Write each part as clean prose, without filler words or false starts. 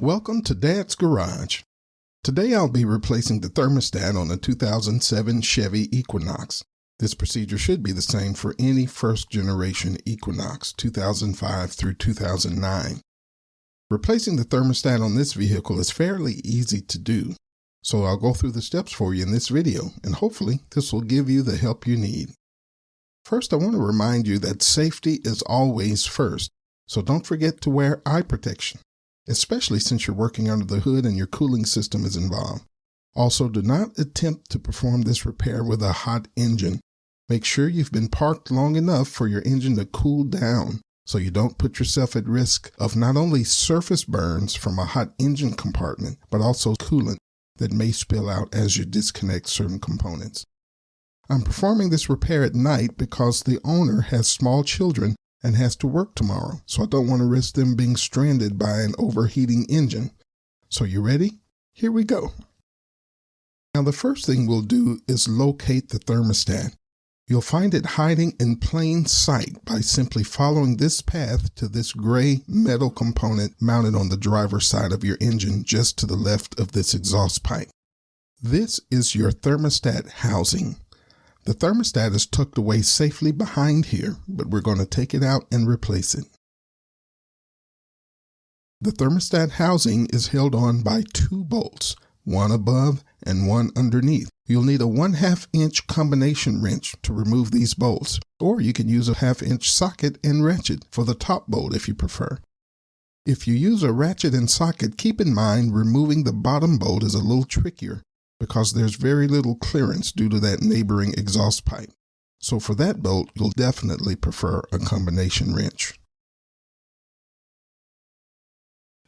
Welcome to Dad's Garage. Today I'll be replacing the thermostat on a 2007 Chevy Equinox. This procedure should be the same for any first-generation Equinox, 2005 through 2009. Replacing the thermostat on this vehicle is fairly easy to do, so I'll go through the steps for you in this video, and hopefully this will give you the help you need. First, I want to remind you that safety is always first, so don't forget to wear eye protection, especially since you're working under the hood and your cooling system is involved. Also, do not attempt to perform this repair with a hot engine. Make sure you've been parked long enough for your engine to cool down so you don't put yourself at risk of not only surface burns from a hot engine compartment, but also coolant that may spill out as you disconnect certain components. I'm performing this repair at night because the owner has small children and has to work tomorrow, so I don't want to risk them being stranded by an overheating engine. So you ready? Here we go. Now the first thing we'll do is locate the thermostat. You'll find it hiding in plain sight by simply following this path to this gray metal component mounted on the driver's side of your engine just to the left of this exhaust pipe. This is your thermostat housing. The thermostat is tucked away safely behind here, but we're going to take it out and replace it. The thermostat housing is held on by two bolts, one above and one underneath. You'll need a 1/2 inch combination wrench to remove these bolts, or you can use a 1/2 inch socket and ratchet for the top bolt if you prefer. If you use a ratchet and socket, keep in mind removing the bottom bolt is a little trickier, because there's very little clearance due to that neighboring exhaust pipe. So for that bolt, you'll definitely prefer a combination wrench.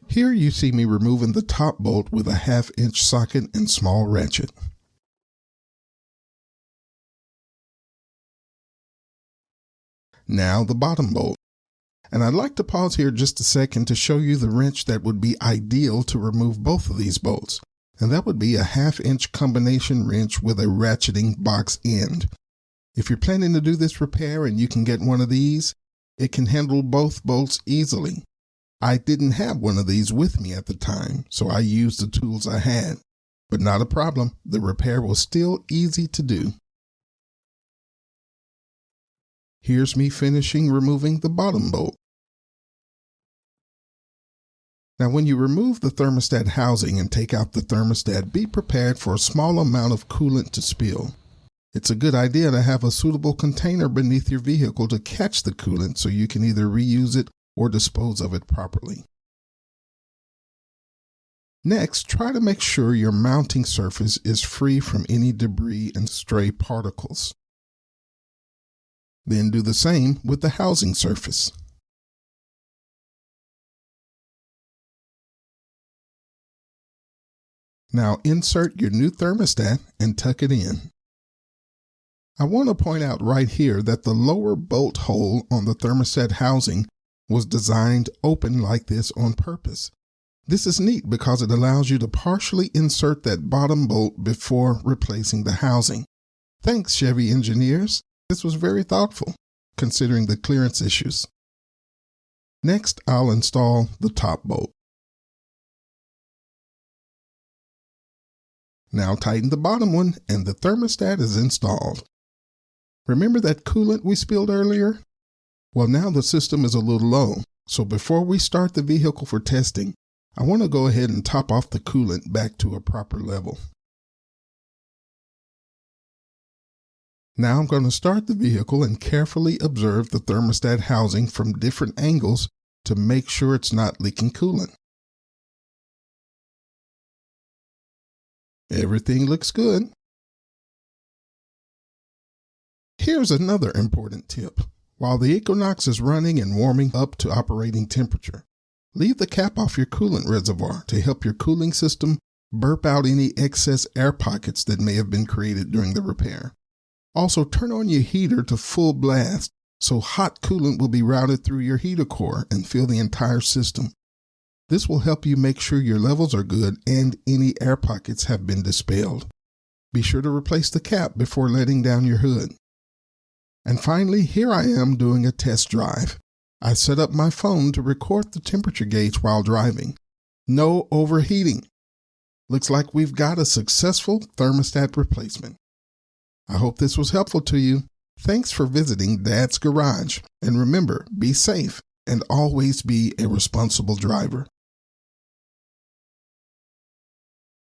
Here you see me removing the top bolt with a 1/2 inch socket and small ratchet. Now the bottom bolt. And I'd like to pause here just a second to show you the wrench that would be ideal to remove both of these bolts. And that would be a 1/2 inch combination wrench with a ratcheting box end. If you're planning to do this repair and you can get one of these, it can handle both bolts easily. I didn't have one of these with me at the time, so I used the tools I had. But not a problem, the repair was still easy to do. Here's me finishing removing the bottom bolt. Now when you remove the thermostat housing and take out the thermostat, be prepared for a small amount of coolant to spill. It's a good idea to have a suitable container beneath your vehicle to catch the coolant so you can either reuse it or dispose of it properly. Next, try to make sure your mounting surface is free from any debris and stray particles. Then do the same with the housing surface. Now insert your new thermostat and tuck it in. I want to point out right here that the lower bolt hole on the thermostat housing was designed open like this on purpose. This is neat because it allows you to partially insert that bottom bolt before replacing the housing. Thanks, Chevy engineers. This was very thoughtful, considering the clearance issues. Next, I'll install the top bolt. Now tighten the bottom one and the thermostat is installed. Remember that coolant we spilled earlier? Well, now the system is a little low, so before we start the vehicle for testing, I want to go ahead and top off the coolant back to a proper level. Now I'm going to start the vehicle and carefully observe the thermostat housing from different angles to make sure it's not leaking coolant. Everything looks good. Here's another important tip. While the Equinox is running and warming up to operating temperature, leave the cap off your coolant reservoir to help your cooling system burp out any excess air pockets that may have been created during the repair. Also, turn on your heater to full blast so hot coolant will be routed through your heater core and fill the entire system. This will help you make sure your levels are good and any air pockets have been dispelled. Be sure to replace the cap before letting down your hood. And finally, here I am doing a test drive. I set up my phone to record the temperature gauge while driving. no overheating. Looks like we've got a successful thermostat replacement. I hope this was helpful to you. Thanks for visiting Dad's Garage. And remember, be safe and always be a responsible driver.